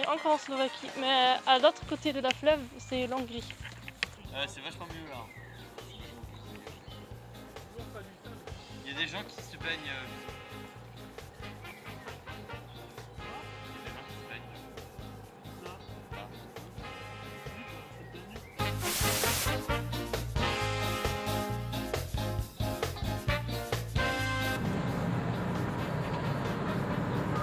est encore en Slovaquie, mais à l'autre côté de la fleuve, c'est l'Hongrie. C'est vachement mieux là. Il y a des gens qui se baignent.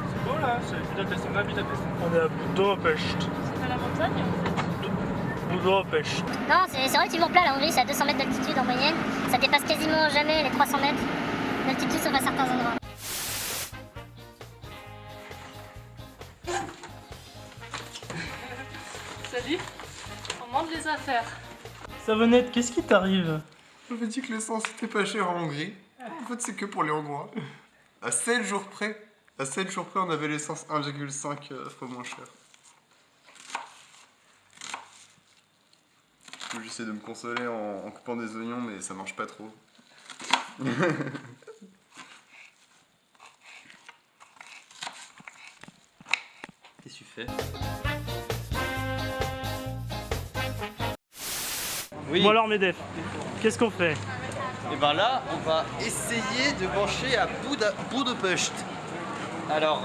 C'est beau là, c'est Budapest, on est à Budapest. On est à Budapest. C'est à la montagne en fait. Budapest. Non, c'est relativement plat la Hongrie, c'est à 200 mètres d'altitude en moyenne. Ça dépasse quasiment jamais les 300 mètres d'altitude sauf à certains endroits. Salut, on monte les affaires. Savonnette, qu'est-ce qui t'arrive? J'avais dit que l'essence était pas chère en Hongrie. En fait, c'est que pour les Hongrois. À 7 jours près, on avait l'essence 1,5 fois moins chère. J'essaie de me consoler en coupant des oignons, mais ça marche pas trop. Qu'est-ce que tu fais? Oui. Bon alors Medef, qu'est-ce qu'on fait? Et ben là, on va essayer de brancher à Budapest. Alors,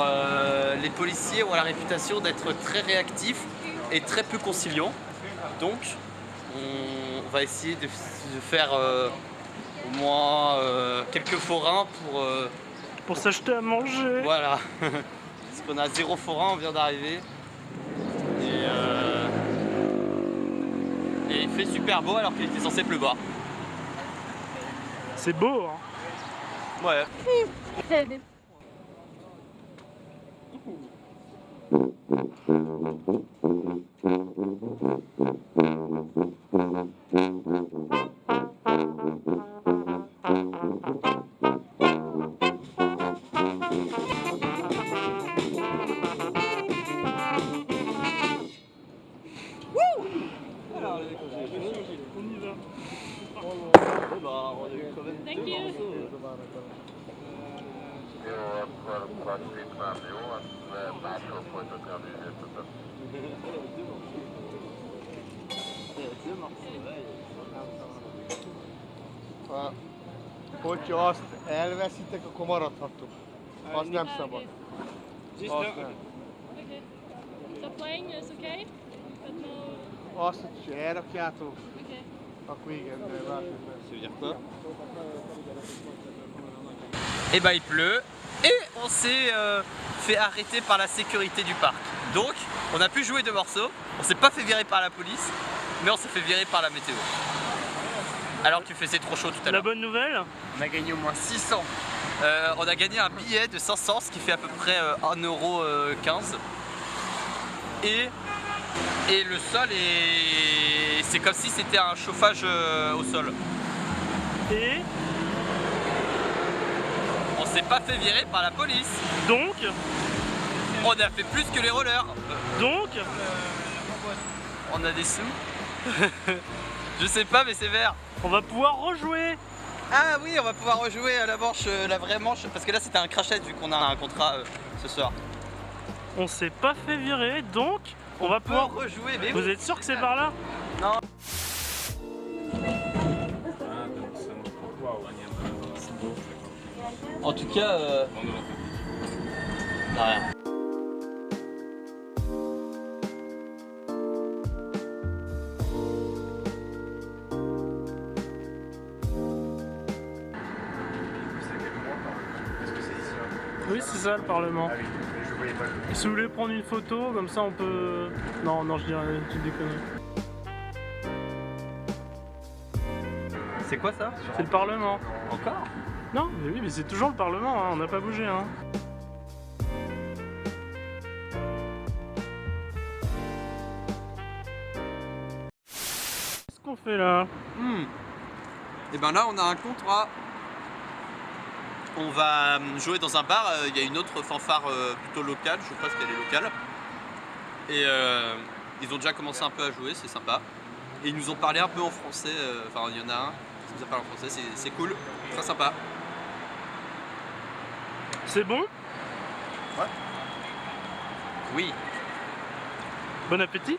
les policiers ont la réputation d'être très réactifs et très peu conciliants. Donc, on va essayer de faire au moins quelques forains Pour s'acheter à manger. Voilà. Parce qu'on a 0 forain, on vient d'arriver. Et il fait super beau alors qu'il était censé pleuvoir. C'est beau hein. Ouais. Thank you. Hogyha azt elveszitek, akkor maradhattok. Azt nem szabad. Azt nem. Okay. So playing is okay, but no. Azt, hogy elrakjátok, Okay. akkor igen, de várjuk meg. Ça veut dire quoi? Et bah il pleut et on s'est fait arrêter par la sécurité du parc. Donc on a pu jouer 2 morceaux, on s'est pas fait virer par la police, mais on s'est fait virer par la météo. Alors qu'il faisait trop chaud tout à La l'heure. bonne nouvelle? On a gagné au moins 600. On a gagné un billet de 500, ce qui fait à peu près 1,15 €. Et le sol est... C'est comme si c'était un chauffage au sol. Et On s'est pas fait virer par la police. donc, On a fait plus que les rollers. donc, On a des sous. Je sais pas mais c'est vert. on va pouvoir rejouer. Ah oui, on va pouvoir rejouer à la manche, la vraie manche. Parce que là c'était un crachet vu qu'on a un contrat ce soir. On s'est pas fait virer, donc on va pouvoir rejouer. Mais Vous oui. êtes sûr que c'est par là? Non. En tout cas, rien. Oui, c'est ça le Parlement. Ah oui, mais je voyais pas le... Si vous voulez prendre une photo, comme ça on peut... Non, non, je dirais tu déconnes. C'est quoi ça? C'est le Parlement. Encore? Non, mais oui, mais c'est toujours le Parlement, hein, on n'a pas bougé. Hein. Qu'est-ce qu'on fait là? Et ben là on a un contrat. On va jouer dans un bar, il y a une autre fanfare plutôt locale, je pense qu'elle est locale. Et ils ont déjà commencé un peu à jouer, c'est sympa. Et ils nous ont parlé un peu en français, enfin il y en a un qui nous a parlé en français, c'est cool, très sympa. C'est bon? Oui. Bon appétit.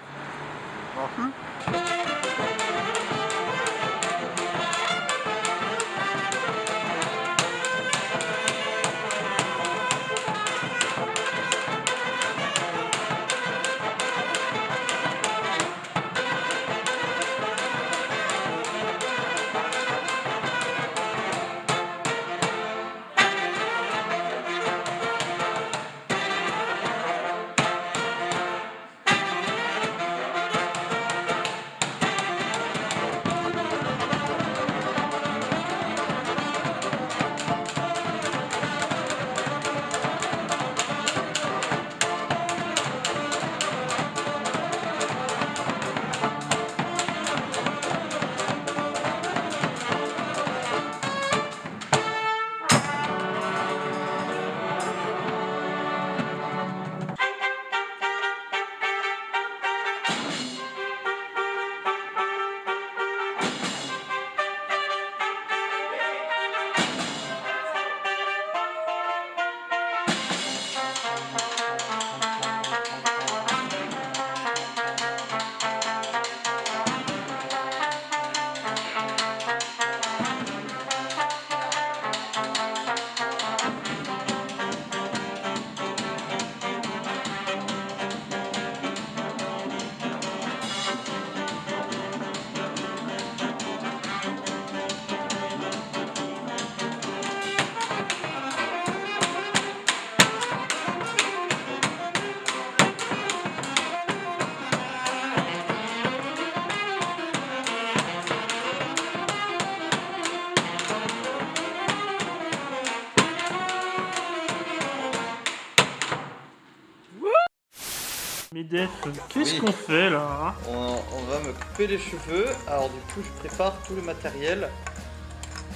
Medef, qu'est-ce qu'on fait là? On va me couper les cheveux. Alors du coup, je prépare tout le matériel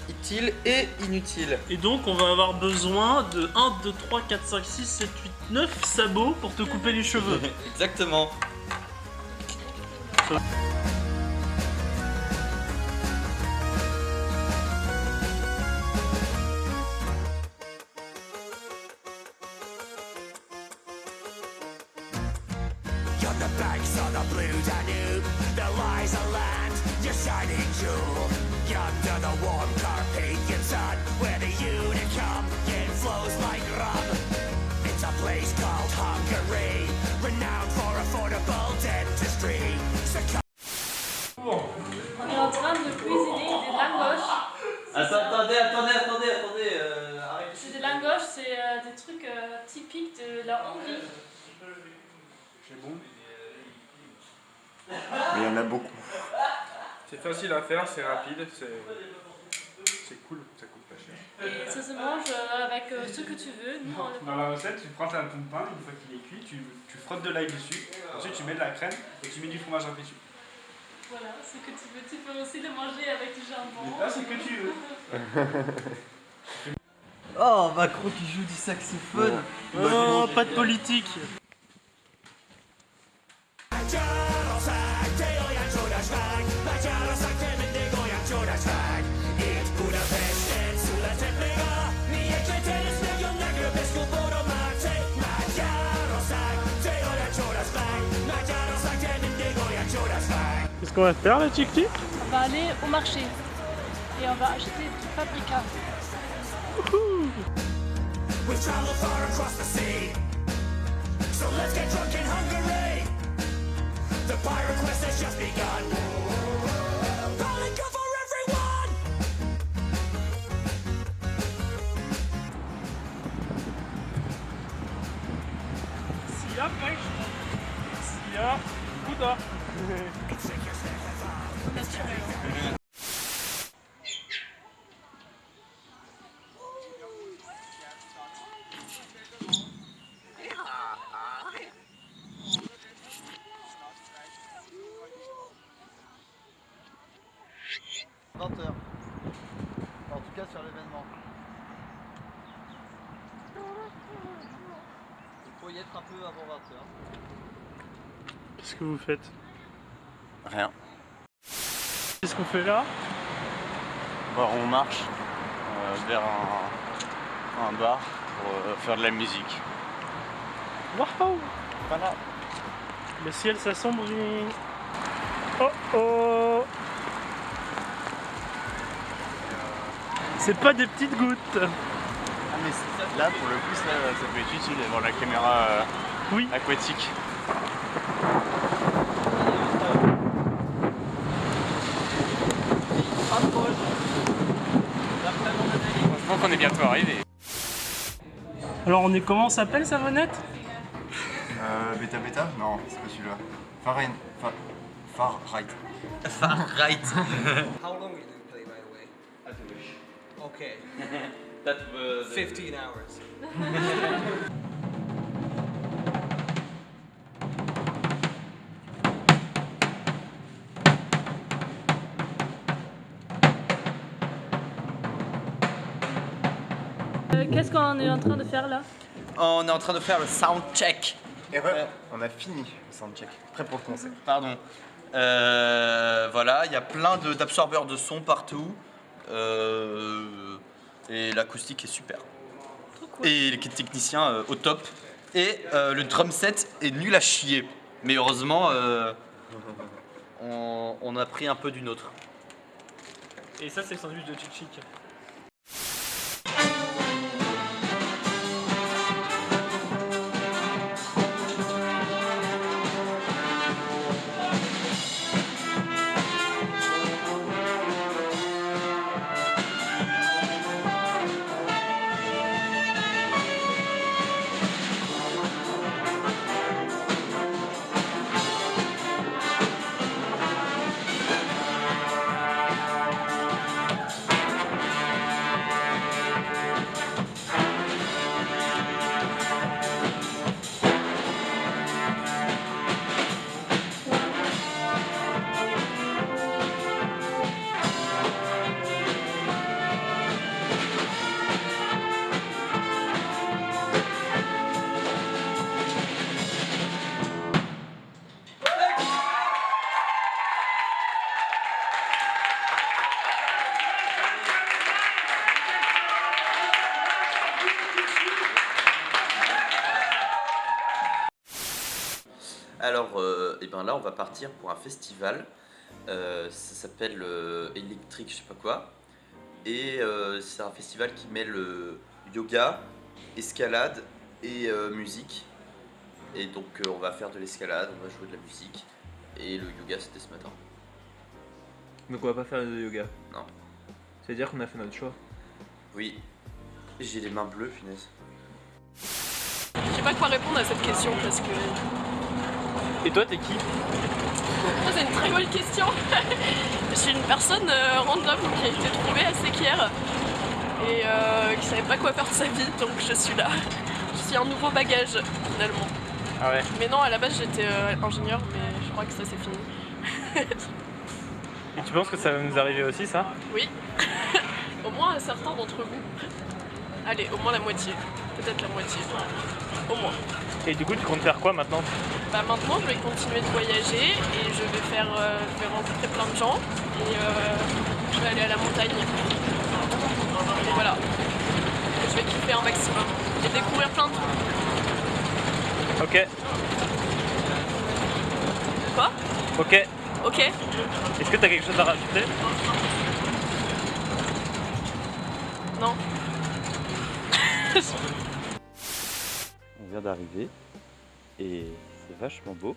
utile et inutile. Et donc on va avoir besoin de 1, 2, 3, 4, 5, 6, 7, 8, 9 sabots pour te couper les cheveux. Exactement. On the banks of the blue Danube, there lies a land, your shining jewel. Under the warm Carpathian sun, where the Unicum it flows like rum. It's a place called Hungary, renowned for affordable dentistry. On est en train de cuisiner des langoches. Attendez, arrêtez. C'est des langoches, c'est des trucs typiques de la Hongrie. C'est bon. Mais il y en a beaucoup. C'est facile à faire, c'est rapide, c'est cool, ça coûte pas cher. Et ça se mange avec ce que tu veux. Nous, on le Dans la recette, tu prends ton pain, une fois qu'il est cuit, tu frottes de l'ail dessus, ensuite tu mets de la crème et tu mets du fromage râpé dessus. Voilà, ce que tu veux. Tu peux aussi le manger avec du jambon. Là, c'est que tu veux. Oh, Macron qui joue du saxophone. Oh, pas de politique. Qu'est-ce qu'on va faire là, Tchik Tchik? On va aller au marché et on va acheter du paprika. We've traveled far across the sea, so let's get drunk in Hungary. The pirate quest has just begun. Calling go for everyone. S'il y a pêche, s'il y a Bouddha. En tout cas sur l'événement. Il faut y être un peu avant 20h. Qu'est-ce que vous faites? Rien. Qu'est-ce qu'on fait là? Bah, on marche vers un bar pour faire de la musique. Waouh! Voilà. Le ciel s'assombrit. Oh oh. C'est pas des petites gouttes. Ah mais là pour le coup ça peut être utile d'avoir la caméra Oui. aquatique. Heureusement qu'on est bientôt arrivé. Alors on est comment s'appelle Savonnette? Beta Beta? Non, c'est pas celui-là. Fahrenheit. Fahrenheit. Right. How long are you going to play, by the way? As you wish. Okay, That was 15 hours. Qu'est-ce qu'on est en train de faire là? On est en train de faire le sound check. Erreur. On a fini le soundcheck. Prêt pour le concert. Pardon. Voilà, il y a plein d'absorbeurs de son partout. Et l'acoustique est super. Trop cool. Et les techniciens au top. Et le drum set est nul à chier. Mais heureusement, on a pris un peu d'une autre. Et ça c'est le sandwich de Chichik. Alors, et ben là, on va partir pour un festival. Ça s'appelle Electric, je sais pas quoi. Et c'est un festival qui mêle yoga, escalade et musique. Et donc, on va faire de l'escalade, on va jouer de la musique. Et le yoga, c'était ce matin. Donc on va pas faire de yoga. Non. Ça veut dire qu'on a fait notre choix. Oui. J'ai les mains bleues, finesse. Je sais pas quoi répondre à cette question parce que. Et toi t'es qui? Ça, c'est une très bonne question. Je suis une personne random qui a été trouvée à Séquières et qui savait pas quoi faire de sa vie, donc je suis là. Je suis un nouveau bagage finalement. Ah ouais. Mais non, à la base j'étais ingénieur, mais je crois que ça c'est fini. Et tu penses que ça va nous arriver aussi ça? Oui, au moins à certains d'entre vous. Allez, au moins la moitié, peut-être la moitié, au moins. Et du coup tu comptes faire quoi maintenant? Bah maintenant je vais continuer de voyager et je vais rencontrer plein de gens et je vais aller à la montagne. Et voilà, je vais kiffer un maximum et découvrir plein de trucs. Ok. Quoi? Ok. Ok. Est-ce que t'as quelque chose à rajouter? Non. On vient d'arriver et c'est vachement beau.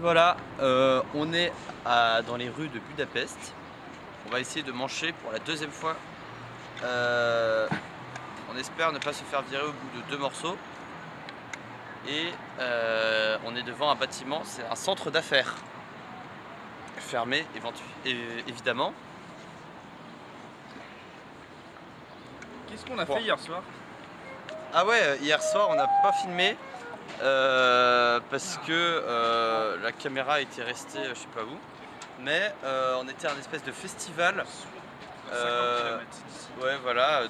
Voilà, on est dans les rues de Budapest. On va essayer de mancher pour la deuxième fois. On espère ne pas se faire virer au bout de 2 morceaux. Et on est devant un bâtiment, c'est un centre d'affaires. Fermé, évidemment. Qu'est-ce qu'on a fait hier soir? Ah ouais, hier soir on n'a pas filmé parce que la caméra était restée je sais pas où. Mais on était à un espèce de festival. 50 km. Ouais, voilà,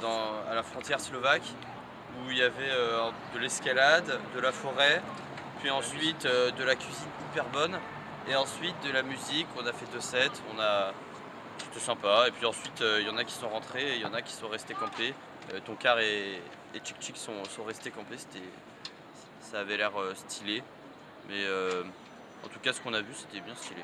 à la frontière slovaque, où il y avait de l'escalade, de la forêt, puis ensuite de la cuisine hyper bonne, et ensuite de la musique. On a fait 2 sets, c'était sympa, et puis ensuite il y en a qui sont rentrés et il y en a qui sont restés campés. Tonkar et Chick Chick sont restés campés, ça avait l'air stylé, mais en tout cas ce qu'on a vu c'était bien stylé.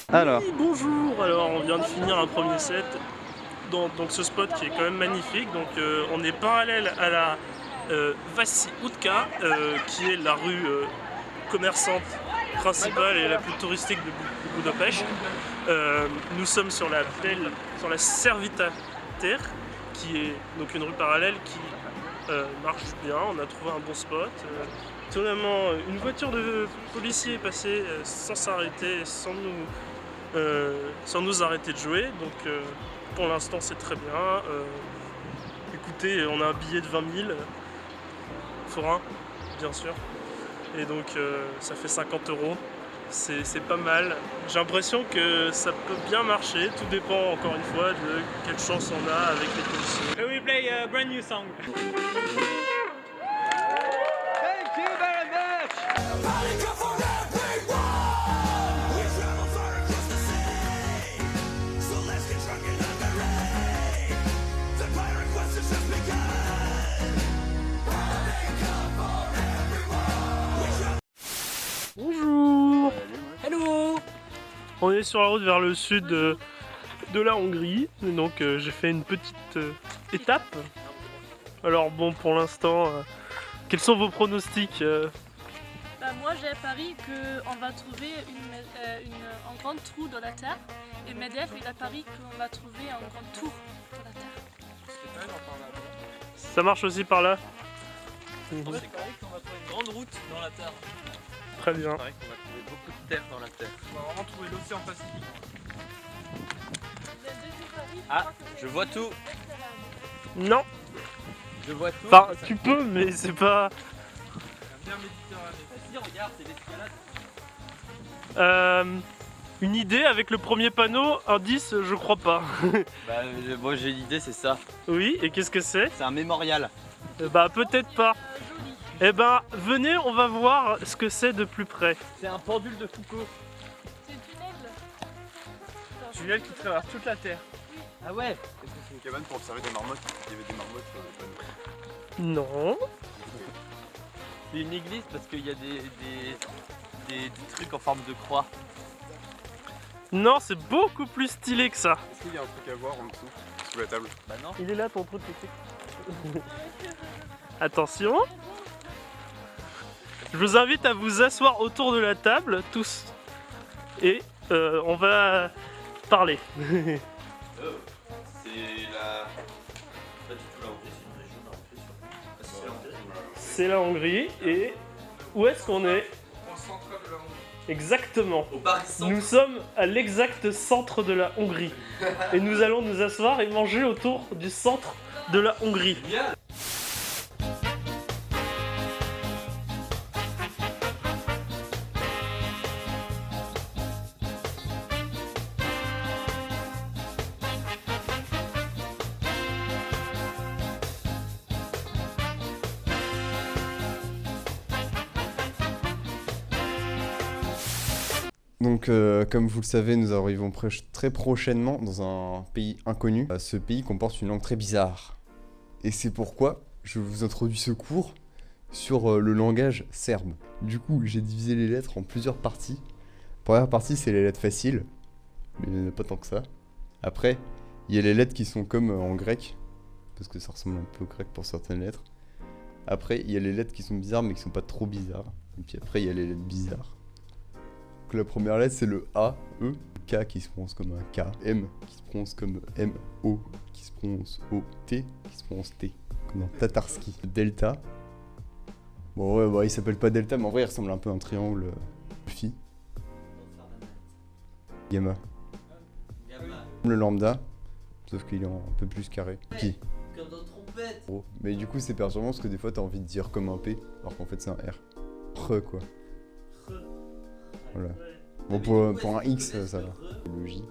Alors, Oui, bonjour. Alors on vient de finir un premier set dans donc ce spot qui est quand même magnifique. Donc on est parallèle à la Váci Utka qui est la rue commerçante principale et la plus touristique de Budapest. Nous sommes sur la Servita Tér, qui est donc une rue parallèle qui marche bien. On a trouvé un bon spot. Étonnamment, une voiture de policier est passée sans s'arrêter, sans nous arrêter de jouer. Donc pour l'instant c'est très bien. Écoutez, on a un billet de 20 000 forains, bien sûr. Et donc ça fait 50 €. C'est pas mal. J'ai l'impression que ça peut bien marcher. Tout dépend encore une fois de quelle chance on a avec les policiers. Can we play a brand new song? Thank you very much! Bonjour. Hello. On est sur la route vers le sud de la Hongrie. Et donc j'ai fait une petite étape. Alors bon, pour l'instant, quels sont vos pronostics? Moi j'ai pari qu'on va trouver un grand trou dans la terre et Medef il a pari qu'on va trouver un grand tour dans la terre. Ça marche aussi par là? On pari qu'on va trouver une grande route dans la terre. Très bien. On va trouver beaucoup de terre dans la terre. On va vraiment trouver l'océan Pacifique. Ah, je vois tout. Non. Je vois tout. Enfin, tu peux, mais c'est pas... Bien Méditerranée. Vas-y, regarde, c'est l'escalade. Une idée avec le premier panneau, indice, je crois pas. Bah, moi j'ai une idée, c'est ça. Oui, et qu'est-ce que c'est? C'est un mémorial. Bah peut-être pas. Eh ben, venez, on va voir ce que c'est de plus près. C'est un pendule de Foucault. C'est un tunnel. Tunnel qui traverse toute la Terre. Ah ouais. C'est une cabane pour observer des marmottes. Il y avait des marmottes sur les panneaux. Non. C'est une église parce qu'il y a des trucs en forme de croix. Non, c'est beaucoup plus stylé que ça. Est-ce qu'il y a un truc à voir en dessous, sous la table? Bah non. Il est là ton truc. Attention. Je vous invite à vous asseoir autour de la table, tous. Et on va parler. C'est la... Pas du tout la Hongrie, c'est une région de la Hongrie. C'est la Hongrie. Et où est-ce qu'on est? Au centre de la Hongrie. Exactement. Au Paris-Centre. Nous sommes à l'exact centre de la Hongrie. Et nous allons nous asseoir et manger autour du centre de la Hongrie. Donc, comme vous le savez, nous arrivons très prochainement dans un pays inconnu. Ce pays comporte une langue très bizarre. Et c'est pourquoi je vous introduis ce cours sur le langage serbe. Du coup, j'ai divisé les lettres en plusieurs parties. Première partie, c'est les lettres faciles, mais il n'y en a pas tant que ça. Après, il y a les lettres qui sont comme en grec, parce que ça ressemble un peu au grec pour certaines lettres. Après, il y a les lettres qui sont bizarres, mais qui sont pas trop bizarres. Et puis après, il y a les lettres bizarres. Donc la première lettre, c'est le A, E. K qui se prononce comme un K. M qui se prononce comme M. O qui se prononce O. T qui se prononce T. Comme dans Tatarski. Delta. Bon, ouais, bah, il s'appelle pas Delta, mais en vrai, il ressemble un peu à un triangle. Phi. Gamma. Le lambda. Sauf qu'il est un peu plus carré. Pi. Comme dans trompette. Oh. Mais du coup, c'est perturbant parce que des fois, t'as envie de dire comme un P, alors qu'en fait, c'est un R. Re, quoi. Voilà. Bon, pour un X, ça va. Le J.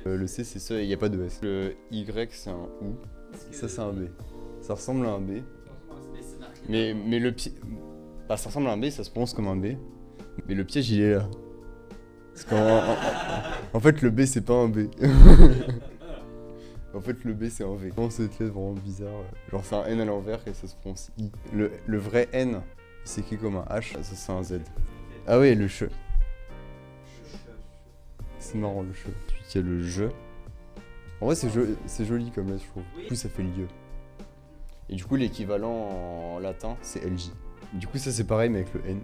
Le C, c'est ça, il n'y a pas de S. Le Y, c'est un OU. Ça, c'est un B. Ça ressemble à un B. Mais le pied. Bah, ça ressemble à un B, ça se prononce comme un B. Mais le piège, il est là. Parce qu'en fait, le B, c'est pas un B. En fait, le B, c'est un V. Non, cette lettre vraiment bizarre. Genre, c'est un N à l'envers et ça se prononce I. Le vrai N, il s'écrit comme un H, ça, c'est un Z. Ah oui, le che. C'est marrant, le che. Ensuite, il y a le je. En vrai, c'est joli comme lettre, je trouve. Du coup, ça fait lieu. Et du coup, l'équivalent en latin, c'est LJ. Du coup, ça, c'est pareil, mais avec le N.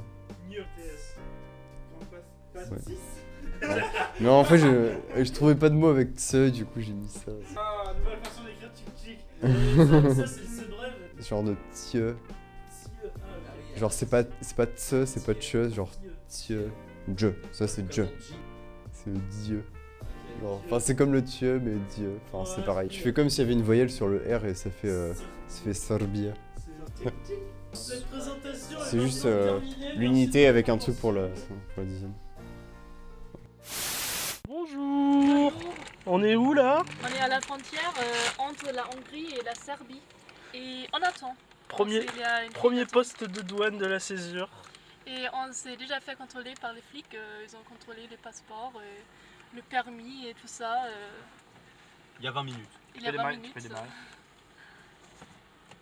Ouais. Non, en fait, je trouvais pas de mots avec tse, du coup, j'ai mis ça. Ah, nouvelle façon d'écrire tic-tic. Ça, c'est bref. Genre de tieu. Genre, c'est pas tse, c'est pas tche, genre tieu. Je. Ça, c'est je. C'est le dieu. Enfin, c'est comme le tieu, mais dieu. Enfin, c'est pareil. Je fais comme s'il y avait une voyelle sur le R et ça fait Serbia. C'est juste l'unité avec un truc pour la dixième. Bonjour. On est où là? On est à la frontière entre la Hongrie et la Serbie. Et on attend. Premier poste de douane de la césure. Et on s'est déjà fait contrôler par les flics. Ils ont contrôlé les passeports, le permis et tout ça. Il y a 20 minutes. Il y a 20 minutes.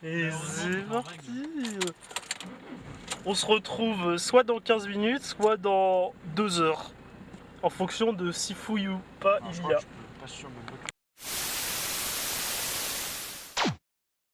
Et c'est parti. On se retrouve soit dans 15 minutes, soit dans 2 heures. En fonction de si fouille ou pas il y a. Pas sûr, mais